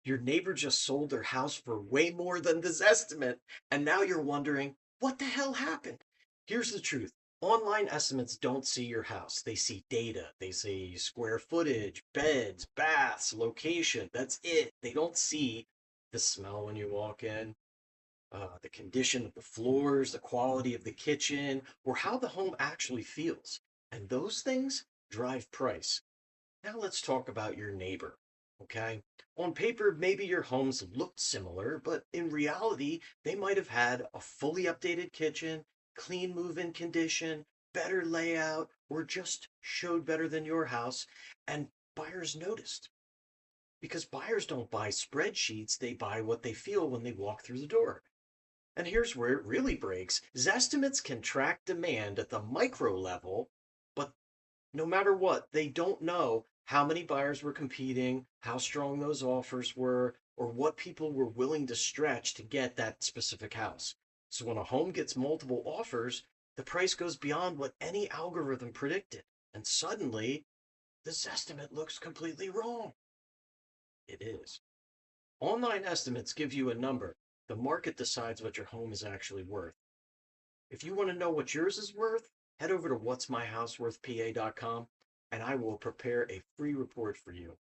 Your neighbor just sold their house for way more than the Zestimate, and now you're wondering, what the hell happened? Here's the truth. Online estimates don't see your house. They see data. They see square footage, beds, baths, location. That's it. They don't see the smell when you walk in, the condition of the floors, the quality of the kitchen, or how the home actually feels. And those things drive price. Now let's talk about your neighbor, okay? On paper, maybe your homes looked similar, but in reality, they might have had a fully updated kitchen, clean move-in condition, better layout, or just showed better than your house, and buyers noticed. Because buyers don't buy spreadsheets, they buy what they feel when they walk through the door. And here's where it really breaks. Zestimates can track demand at the micro level, but no matter what, they don't know how many buyers were competing, how strong those offers were, or what people were willing to stretch to get that specific house. So when a home gets multiple offers, the price goes beyond what any algorithm predicted. And suddenly, this estimate looks completely wrong. It is. Online estimates give you a number. The market decides what your home is actually worth. If you want to know what yours is worth, head over to what'smyhouseworthpa.com and I will prepare a free report for you.